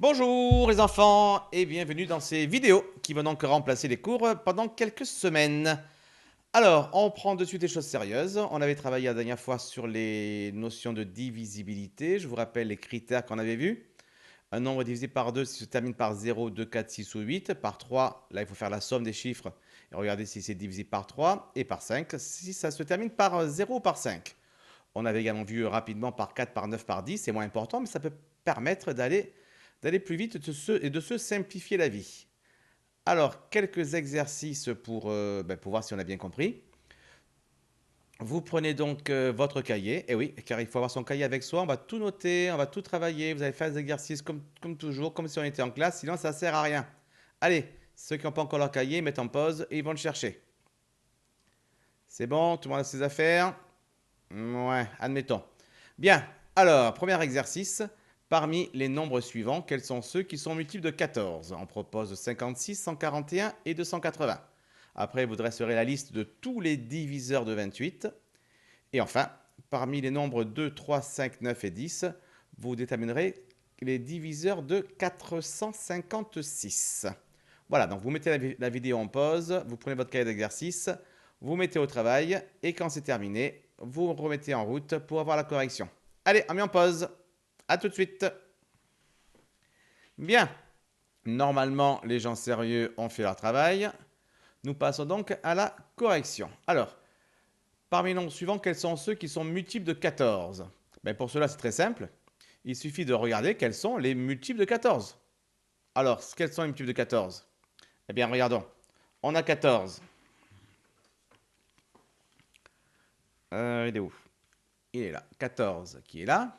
Bonjour les enfants et bienvenue dans ces vidéos qui vont donc remplacer les cours pendant quelques semaines. Alors, on prend de suite des choses sérieuses. On avait travaillé la dernière fois sur les notions de divisibilité. Je vous rappelle les critères qu'on avait vus. Un nombre divisé par 2 se termine par 0, 2, 4, 6 ou 8. Par 3, là il faut faire la somme des chiffres et regarder si c'est divisé par 3. Et par 5, si ça se termine par 0 ou par 5. On avait également vu rapidement par 4, par 9, par 10. C'est moins important, mais ça peut permettre d'aller plus vite et de se simplifier la vie. Alors, quelques exercices pour voir si on a bien compris. Vous prenez donc votre cahier, et oui, car il faut avoir son cahier avec soi, on va tout noter, on va tout travailler, vous allez faire des exercices comme toujours, comme si on était en classe, sinon ça ne sert à rien. Allez, ceux qui n'ont pas encore leur cahier, mettent en pause et ils vont le chercher. C'est bon, tout le monde a ses affaires? Ouais, admettons. Bien, alors, premier exercice. Parmi les nombres suivants, quels sont ceux qui sont multiples de 14? On propose 56, 141 et 280. Après, vous dresserez la liste de tous les diviseurs de 28. Et enfin, parmi les nombres 2, 3, 5, 9 et 10, vous déterminerez les diviseurs de 456. Voilà, donc vous mettez la vidéo en pause, vous prenez votre cahier d'exercice, vous mettez au travail, et quand c'est terminé, vous remettez en route pour avoir la correction. Allez, on met en pause. À tout de suite. Bien. Normalement, les gens sérieux ont fait leur travail. Nous passons donc à la correction. Alors, parmi les nombres suivants, quels sont ceux qui sont multiples de 14? Pour cela, c'est très simple. Il suffit de regarder quels sont les multiples de 14. Alors, quels sont les multiples de 14? Eh bien, regardons. On a 14. Il est où? Il est là. 14 qui est là.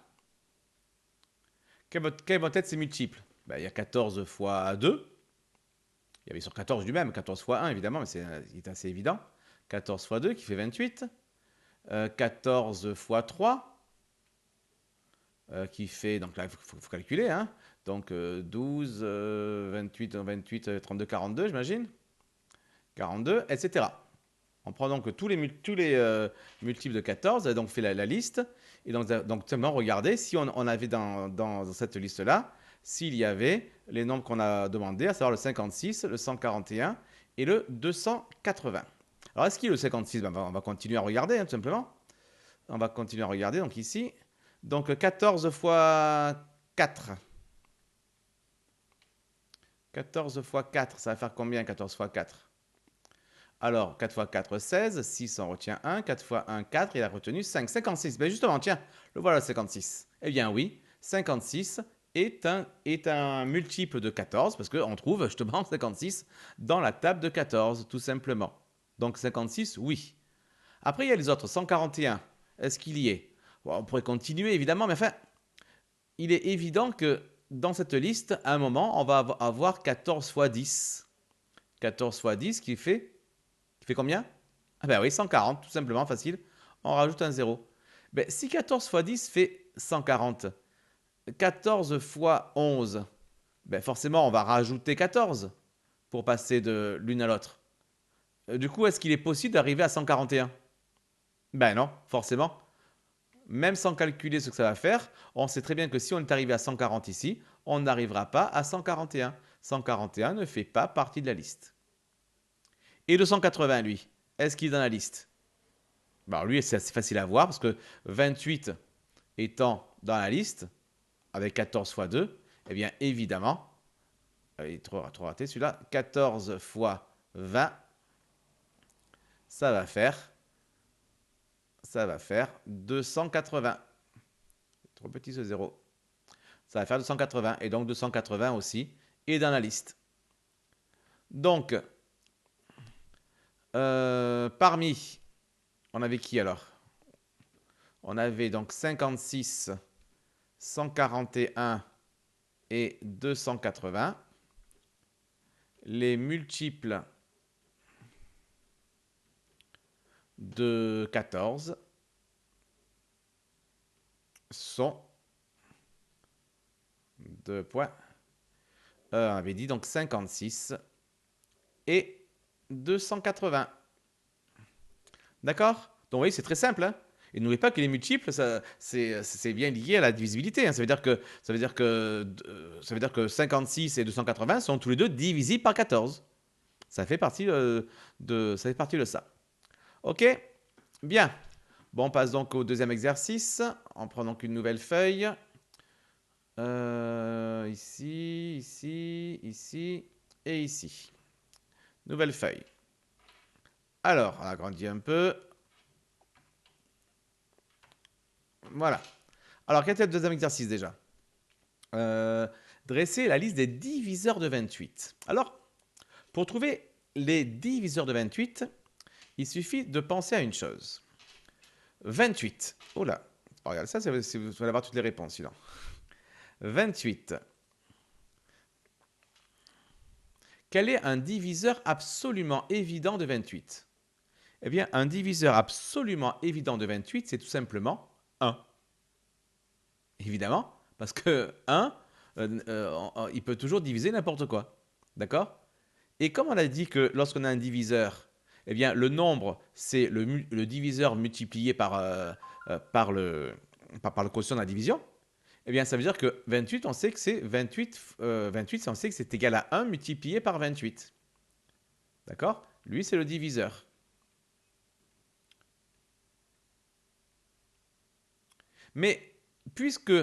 Quels vont être ses multiples? Il y a 14 fois 2. Il y avait sur 14 du même, 14 fois 1 évidemment, mais c'est assez évident. 14 fois 2 qui fait 28. 14 fois 3 qui fait, donc là il faut calculer, hein. Donc 12, 28, 28, 32, 42 j'imagine. 42, etc. On prend donc tous les multiples de 14, donc fait la liste, et donc simplement regarder si on avait dans cette liste-là, s'il y avait les nombres qu'on a demandé, à savoir le 56, le 141 et le 280. Alors est-ce qu'il y a le 56? On va continuer à regarder, hein, tout simplement. On va continuer à regarder, donc ici. Donc 14 fois 4. 14 fois 4, ça va faire combien 14 fois 4? Alors, 4 fois 4, 16. 6, on retient 1. 4 fois 1, 4. Il a retenu 5. 56. Ben justement, tiens, le voilà, 56. Eh bien oui, 56 est un multiple de 14, parce qu'on trouve justement 56 dans la table de 14, tout simplement. Donc 56, oui. Après, il y a les autres. 141, est-ce qu'il y est? Bon, on pourrait continuer, évidemment, mais enfin, il est évident que dans cette liste, à un moment, on va avoir 14 fois 10. 14 fois 10 qui fait combien? Ah ben oui, 140, tout simplement, facile. On rajoute un 0. Si 14 fois 10 fait 140, 14 fois 11, forcément, on va rajouter 14 pour passer de l'une à l'autre. Du coup, est-ce qu'il est possible d'arriver à 141? Ben non, forcément. Même sans calculer ce que ça va faire, on sait très bien que si on est arrivé à 140 ici, on n'arrivera pas à 141. 141 ne fait pas partie de la liste. Et le 180, lui, est-ce qu'il est dans la liste? Lui, c'est assez facile à voir parce que 28 étant dans la liste, avec 14 fois 2, eh bien évidemment, il est trop raté celui-là, 14 fois 20, ça va faire 280. Trop petit ce 0. Ça va faire 280. Et donc 280 aussi est dans la liste. Donc, parmi, on avait qui alors? On avait donc 56, 141 et 280. Les multiples de 14 sont 2 points. On avait dit donc 56 et 280. D'accord? Donc, vous voyez, c'est très simple, hein. Et n'oubliez pas que les multiples, c'est bien lié à la divisibilité, hein. Ça veut dire que 56 et 280 sont tous les deux divisibles par 14. Ça fait partie de ça. Ok? Bien. Bon, on passe donc au deuxième exercice. On prend donc une nouvelle feuille. Ici, ici, ici et ici. Nouvelle feuille. Alors, on agrandit un peu. Voilà. Alors, quel était le deuxième exercice déjà? Dresser la liste des diviseurs de 28. Alors, pour trouver les diviseurs de 28, il suffit de penser à une chose. 28. Oh là. Oh, regarde, ça, vous allez avoir toutes les réponses, sinon. 28. Quel est un diviseur absolument évident de 28? Eh bien, un diviseur absolument évident de 28, c'est tout simplement 1. Évidemment, parce que 1, il peut toujours diviser n'importe quoi. D'accord? Et comme on a dit que lorsqu'on a un diviseur, eh bien, le nombre, c'est le diviseur multiplié par le quotient de la division, eh bien, ça veut dire que 28, on sait que c'est 28, 28, on sait que c'est égal à 1 multiplié par 28. D'accord? Lui, c'est le diviseur. Mais puisque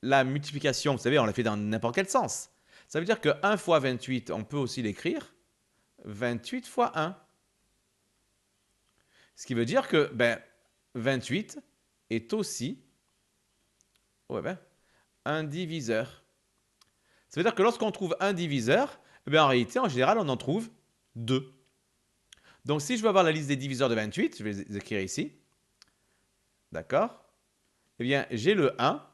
la multiplication, vous savez, on l'a fait dans n'importe quel sens, ça veut dire que 1 fois 28, on peut aussi l'écrire 28 fois 1. Ce qui veut dire que 28 est aussi un diviseur. Ça veut dire que lorsqu'on trouve un diviseur, en réalité, en général, on en trouve 2. Donc, si je veux avoir la liste des diviseurs de 28, je vais les écrire ici. D'accord? Eh bien, j'ai le 1.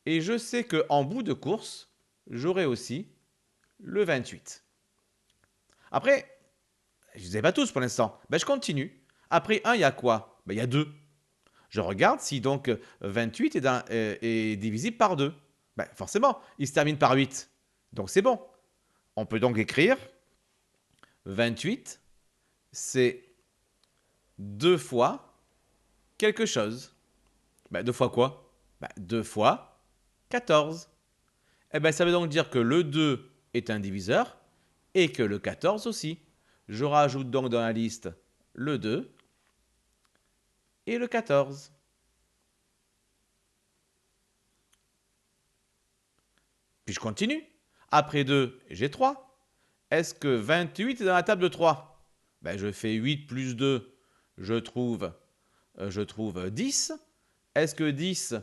Et je sais qu'en bout de course, j'aurai aussi le 28. Après, je ne les ai pas tous pour l'instant. Je continue. Après 1, il y a quoi? Il y a 2. Je regarde si donc 28 est divisible par 2. Forcément, il se termine par 8. Donc c'est bon. On peut donc écrire 28, c'est 2 fois quelque chose. 2 fois quoi? 2 fois 14. Ça veut donc dire que le 2 est un diviseur et que le 14 aussi. Je rajoute donc dans la liste le 2 et le 14. Puis je continue. Après 2, j'ai 3. Est-ce que 28 est dans la table de 3? Je fais 8 plus 2, je trouve 10. Est-ce que 10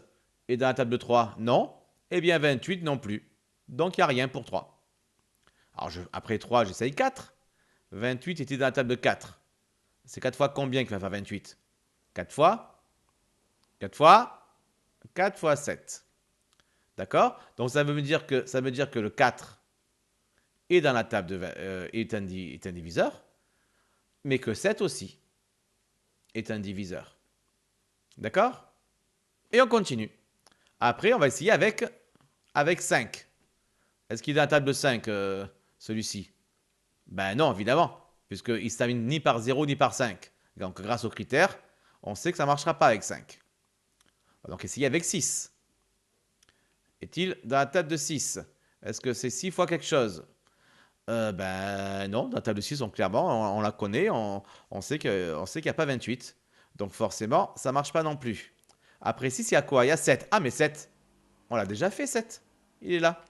est dans la table de 3? Non. Eh bien 28 non plus. Donc il n'y a rien pour 3. Alors après 3, j'essaye 4. 28 était dans la table de 4. C'est 4 fois combien qui va faire 28? 4 fois 4 fois 4 fois 7. D'accord? Donc ça veut me dire que le 4 est dans la table est un diviseur, mais que 7 aussi est un diviseur. D'accord? Et on continue. Après, on va essayer avec 5. Est-ce qu'il est dans la table de 5, celui-ci? Non, évidemment, puisqu'il ne se termine ni par 0 ni par 5. Donc, grâce aux critères, on sait que ça ne marchera pas avec 5. On va donc essayer avec 6. Est-il dans la table de 6? Est-ce que c'est 6 fois quelque chose? Non, dans la table de 6, clairement, on la connaît, on sait qu'il n'y a pas 28. Donc forcément, ça ne marche pas non plus. Après 6, il y a quoi? Il y a 7. Ah, mais 7, on l'a déjà fait, 7. Il est là.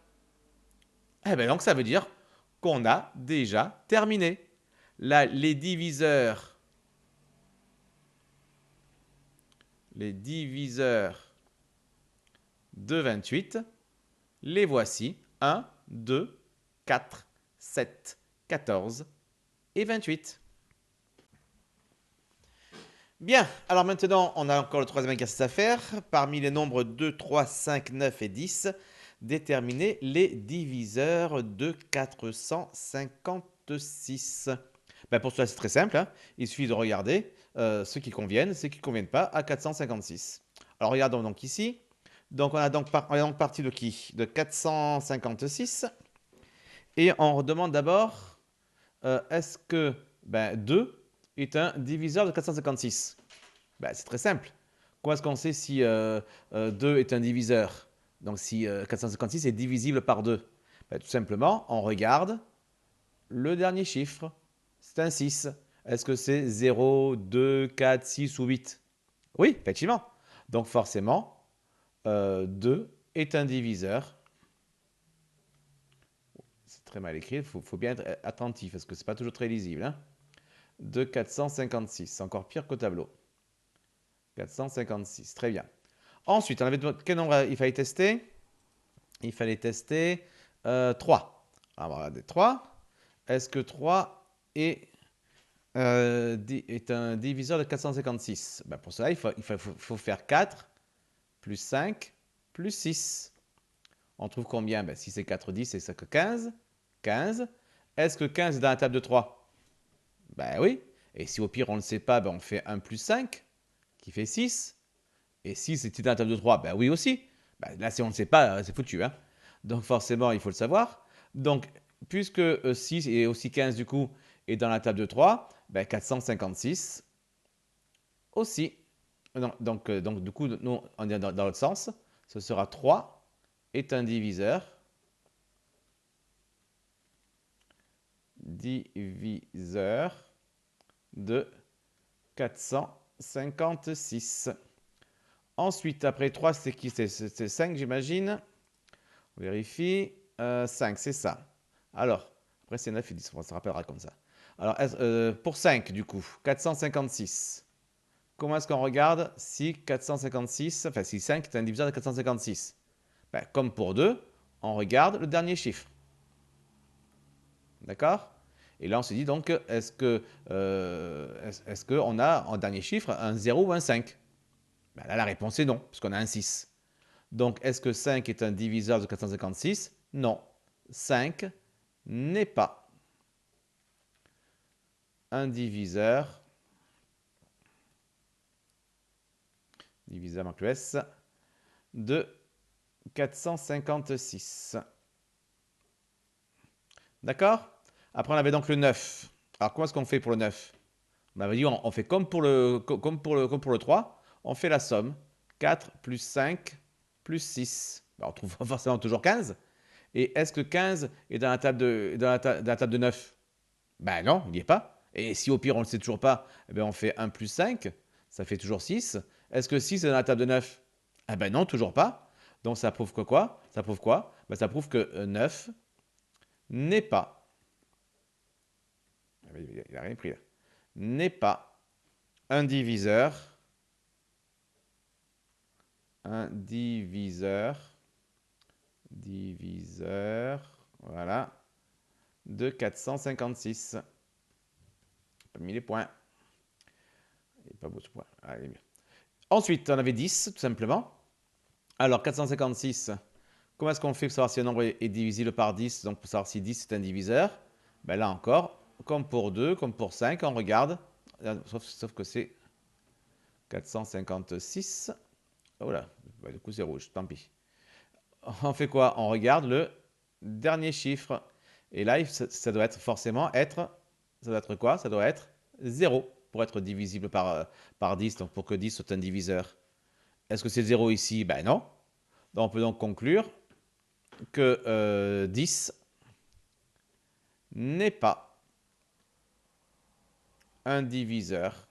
Donc ça veut dire qu'on a déjà terminé. Là, les diviseurs de 28, les voici. 1, 2, 4, 7, 14 et 28. Bien, alors maintenant, on a encore le troisième exercice à faire. Parmi les nombres 2, 3, 5, 9 et 10, déterminer les diviseurs de 456. Pour cela, c'est très simple, hein. Il suffit de regarder ceux qui conviennent, ceux qui ne conviennent pas à 456. Alors, regardons donc ici. Donc, on est donc parti de qui? De 456. Et on demande d'abord, est-ce que 2 est un diviseur de 456? C'est très simple. Comment est-ce qu'on sait si 2 est un diviseur? Donc si 456 est divisible par 2? Ben, tout simplement, on regarde le dernier chiffre. C'est un 6. Est-ce que c'est 0, 2, 4, 6 ou 8? Oui, effectivement. Donc forcément, 2 est un diviseur. C'est très mal écrit, il faut bien être attentif parce que ce n'est pas toujours très lisible. Hein, de 456, c'est encore pire qu'au tableau. 456, très bien. Ensuite, on avait quel nombre il fallait tester? Il fallait tester 3. Alors, on va regarder 3. Est-ce que 3 est un diviseur de 456? Ben pour cela, il faut faire 4 plus 5 plus 6. On trouve combien? Ben, si c'est 4, 10, c'est ça que 15. 15. Est-ce que 15 est dans la table de 3? Ben oui. Et si au pire on ne le sait pas, ben on fait 1 plus 5, qui fait 6. Et 6 est dans la table de 3? Ben oui aussi. Ben là, si on ne le sait pas, c'est foutu. Hein. Donc forcément, il faut le savoir. Donc, puisque 6 et aussi 15 du coup est dans la table de 3, ben 456 aussi. Donc, du coup, nous, on est dans l'autre sens. Ce sera 3 est un diviseur. Diviseur de 456. Ensuite, après 3, c'est qui? C'est 5, j'imagine. On vérifie. 5, c'est ça. Alors, après c'est 9 et 10, on se rappellera comme ça. Alors, pour 5, du coup, 456. Comment est-ce qu'on regarde si 456, enfin si 5 est un diviseur de 456? Ben, comme pour 2, on regarde le dernier chiffre. D'accord? Et là, on se dit donc, est-ce qu'on a en dernier chiffre un 0 ou un 5? Ben là, la réponse est non, puisqu'on a un 6. Donc, est-ce que 5 est un diviseur de 456? Non. 5 n'est pas un diviseur, marque le S, de 456. D'accord? Après, on avait donc le 9. Alors, comment est-ce qu'on fait pour le 9? On avait dit, on fait comme pour le 3, on fait la somme. 4 plus 5 plus 6. Ben, on trouve forcément toujours 15. Et est-ce que 15 est dans la table de 9? Ben non, il n'y est pas. Et si au pire on ne le sait toujours pas, eh ben on fait 1 plus 5, ça fait toujours 6. Est-ce que 6 est dans la table de 9? Eh ben non, toujours pas. Donc ça prouve que quoi? Ça prouve quoi? Ben, ça prouve que 9 n'est pas, il n'a rien pris là, n'est pas un diviseur, voilà, de 456. Pas mis les points. Il n'est pas beau ce point. Allez, mieux. Ensuite, on avait 10, tout simplement. Alors, 456, comment est-ce qu'on fait pour savoir si un nombre est divisible par 10? Donc, pour savoir si 10 est un diviseur, ben là encore, comme pour 2, comme pour 5, on regarde. Sauf que c'est 456. Oh là, bah, du coup, c'est rouge, tant pis. On fait quoi? On regarde le dernier chiffre. Et là, ça doit être forcément être. Ça doit être quoi? Ça doit être 0 pour être divisible par 10. Donc, pour que 10 soit un diviseur. Est-ce que c'est 0 ici? Ben non. Donc, on peut donc conclure que 10 n'est pas un diviseur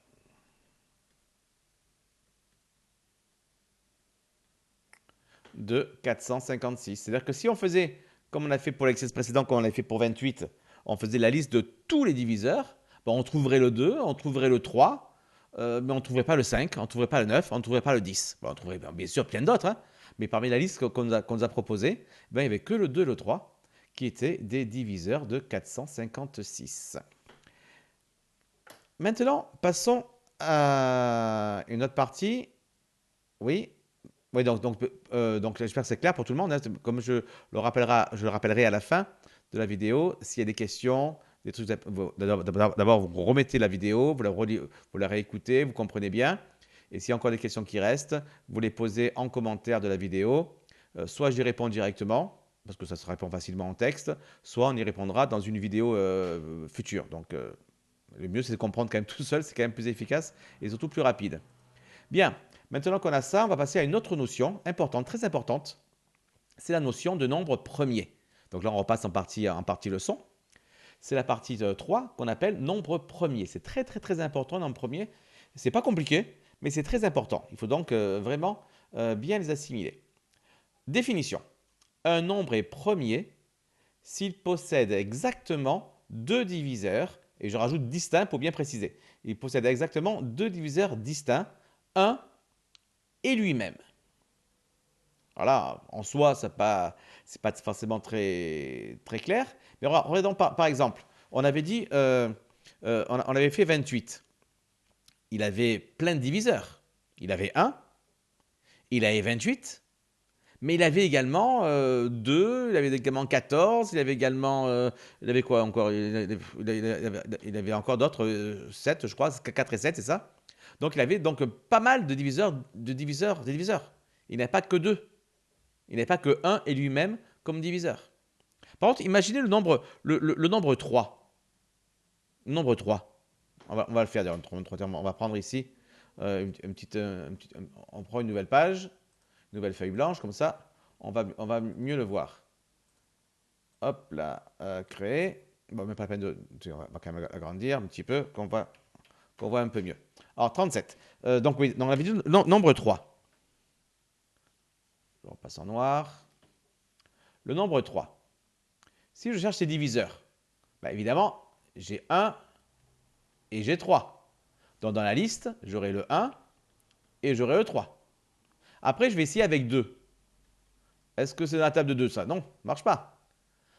de 456. C'est-à-dire que si on faisait, comme on a fait pour l'exercice précédent, comme on a fait pour 28, on faisait la liste de tous les diviseurs, ben on trouverait le 2, on trouverait le 3, mais on ne trouverait pas le 5, on ne trouverait pas le 9, on ne trouverait pas le 10. Bon, on trouverait bien sûr plein d'autres, hein, mais parmi la liste qu'on nous a proposée, ben, il n'y avait que le 2 et le 3 qui étaient des diviseurs de 456. Maintenant, passons à une autre partie. Oui, oui, donc j'espère que c'est clair pour tout le monde. Hein. Comme je le rappellerai à la fin de la vidéo, s'il y a des questions, des trucs, d'abord vous remettez la vidéo, vous la réécoutez, vous comprenez bien. Et s'il y a encore des questions qui restent, vous les posez en commentaire de la vidéo. Soit j'y réponds directement, parce que ça se répond facilement en texte, soit on y répondra dans une vidéo future. Donc le mieux c'est de comprendre quand même tout seul, c'est quand même plus efficace et surtout plus rapide. Bien, Maintenant qu'on a ça, on va passer à une autre notion importante, très importante. C'est la notion de nombre premier. Donc là, on repasse en partie leçon. C'est la partie 3 qu'on appelle nombre premier. C'est très très très important, nombre premier. C'est pas compliqué, mais c'est très important. Il faut donc vraiment bien les assimiler. Définition. Un nombre est premier s'il possède exactement deux diviseurs, et je rajoute distincts pour bien préciser. Il possède exactement deux diviseurs distincts, un et lui-même. Voilà, en soi, c'est pas forcément très, très clair. Mais regardons par exemple, on avait dit, on avait fait 28. Il avait plein de diviseurs. Il avait 1, il avait 28, mais il avait également 2, il avait également 14, il avait également. Il avait quoi encore il avait encore d'autres, 7, je crois, 4 et 7, c'est ça. Donc il avait donc pas mal de diviseurs, de diviseurs. Il n'a pas que 2. Il n'a pas que 1 et lui-même comme diviseur. Par contre, imaginez le nombre, le nombre 3. Le nombre 3. On va le faire d'ailleurs. On va prendre ici on prend une nouvelle page, une nouvelle feuille blanche, comme ça, on va mieux le voir. Hop là, créer. Bon, même pas la peine on va quand même agrandir un petit peu, qu'on voit un peu mieux. Alors, 37. Donc oui, on avait dit nombre 3. On passe en noir. Le nombre 3. Si je cherche ses diviseurs, bah évidemment, j'ai 1 et j'ai 3. Donc dans la liste, j'aurai le 1 et j'aurai le 3. Après, je vais essayer avec 2. Est-ce que c'est dans la table de 2 ça? Non, ça ne marche pas.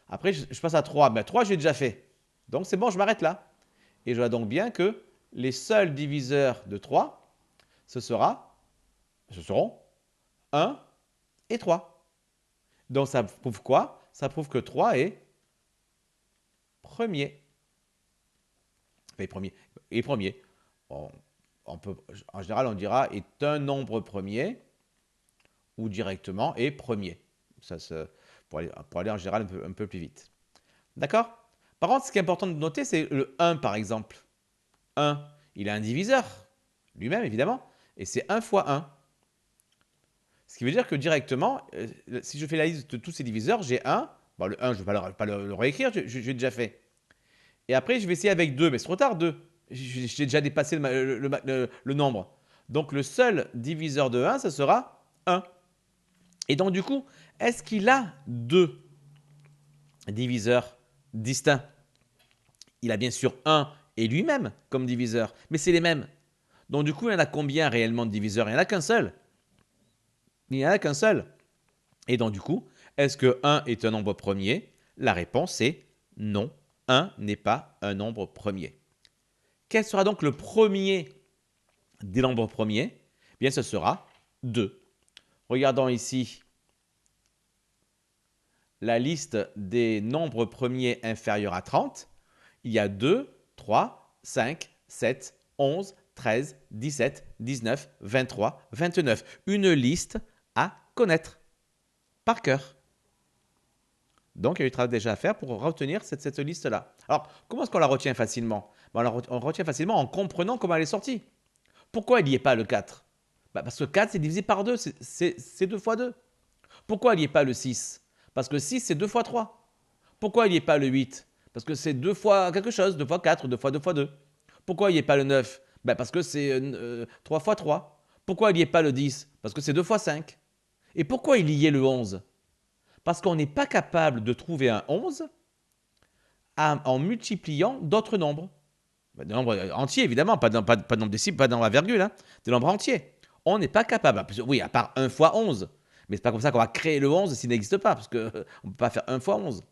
Après, je passe à 3. Ben, 3, j'ai déjà fait. Donc c'est bon, je m'arrête là. Et je vois donc bien que les seuls diviseurs de 3, ce seront 1 et 3. Donc ça prouve quoi? Ça prouve que 3 est premier. Enfin, premier. En général, on dira est un nombre premier ou directement est premier. Pour aller en général un peu plus vite. D'accord? Par contre, ce qui est important de noter, c'est le 1 par exemple. 1, il a un diviseur, lui-même évidemment, et c'est 1 fois 1. Ce qui veut dire que directement, si je fais la liste de tous ces diviseurs, j'ai 1. Bon, le 1, je ne vais pas le réécrire, j'ai déjà fait. Et après, je vais essayer avec 2, mais c'est trop tard, 2. J'ai déjà dépassé le nombre. Donc le seul diviseur de 1, ce sera 1. Et donc du coup, est-ce qu'il a 2 diviseurs distincts? Il a bien sûr 1 et lui-même comme diviseur, mais c'est les mêmes. Donc du coup, il y en a combien réellement de diviseurs? Il n'y en a qu'un seul. Il n'y en a qu'un seul. Et donc du coup, est-ce que 1 est un nombre premier? La réponse est non. 1 n'est pas un nombre premier. Quel sera donc le premier des nombres premiers? Bien, ce sera 2. Regardons ici la liste des nombres premiers inférieurs à 30. Il y a 2, 3, 5, 7, 11, 13, 17, 19, 23, 29. Une liste à connaître par cœur. Donc, il y a du travail déjà à faire pour retenir cette liste-là. Alors, comment est-ce qu'on la retient facilement? On la retient facilement en comprenant comment elle est sortie. Pourquoi il n'y est pas le 4? Parce que 4, c'est divisé par 2, c'est 2 fois 2. Pourquoi il n'y est pas le 6? Parce que 6, c'est 2 fois 3. Pourquoi il n'y est pas le 8? Parce que c'est 2 fois quelque chose, 2 fois 4, 2 fois 2 fois 2. Pourquoi il n'y est pas le 9? Parce que c'est 3 fois 3. Pourquoi il n'y est pas le 10? Parce que c'est 2 fois 5. Et pourquoi il y est le 11? Parce qu'on n'est pas capable de trouver un 11 en multipliant d'autres nombres. Des nombres entiers, évidemment, pas de nombre décimales, pas dans la virgule, hein, des nombres entiers. On n'est pas capable. Oui, à part 1 fois 11. Mais c'est pas comme ça qu'on va créer le 11 s'il n'existe pas, parce qu'on ne peut pas faire 1 fois 11.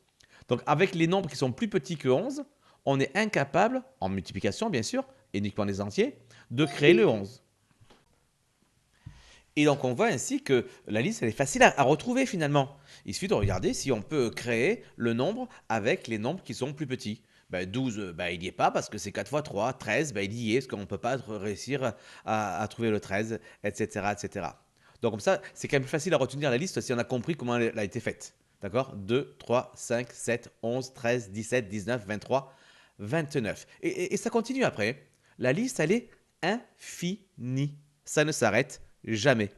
Donc avec les nombres qui sont plus petits que 11, on est incapable, en multiplication bien sûr, et uniquement les entiers, de créer le 11. Et donc on voit ainsi que la liste elle est facile à retrouver finalement. Il suffit de regarder si on peut créer le nombre avec les nombres qui sont plus petits. 12, il n'y est pas parce que c'est 4 fois 3. 13, il y est parce qu'on ne peut pas réussir à trouver le 13, etc., etc. Donc comme ça, c'est quand même plus facile à retenir la liste si on a compris comment elle a été faite. D'accord? 2, 3, 5, 7, 11, 13, 17, 19, 23, 29. Et ça continue après. La liste, elle est infinie. Ça ne s'arrête Jamais.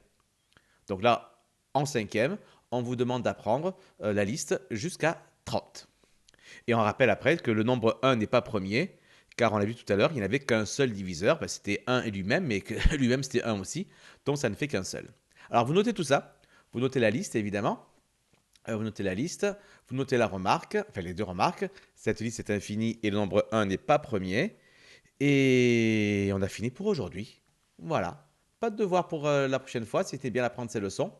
Donc là, en cinquième, on vous demande d'apprendre la liste jusqu'à 30. Et on rappelle après que le nombre 1 n'est pas premier, car on l'a vu tout à l'heure, il n'y avait qu'un seul diviseur, c'était 1 et lui-même, mais que lui-même c'était 1 aussi, donc ça ne fait qu'un seul. Alors vous notez tout ça, vous notez la liste évidemment, vous notez la liste, vous notez la remarque, enfin les deux remarques, cette liste est infinie et le nombre 1 n'est pas premier, et on a fini pour aujourd'hui. Voilà, pas de devoir pour la prochaine fois, c'était bien d'apprendre ces leçons.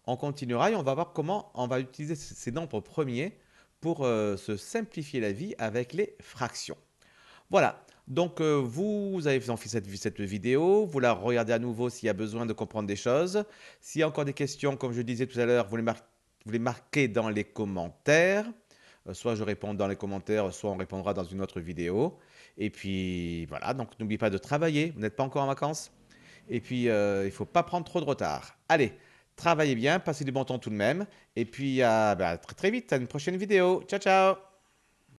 On continuera et on va voir comment on va utiliser ces nombres premiers pour se simplifier la vie avec les fractions. Voilà, donc vous avez fait cette vidéo, vous la regardez à nouveau s'il y a besoin de comprendre des choses. S'il y a encore des questions, comme je disais tout à l'heure, vous les marquez dans les commentaires. Soit je réponds dans les commentaires, soit on répondra dans une autre vidéo. Et puis voilà, donc n'oubliez pas de travailler, vous n'êtes pas encore en vacances. Et puis il ne faut pas prendre trop de retard. Allez, travaillez bien, passez du bon temps tout de même. Et puis très très vite à une prochaine vidéo. Ciao ciao.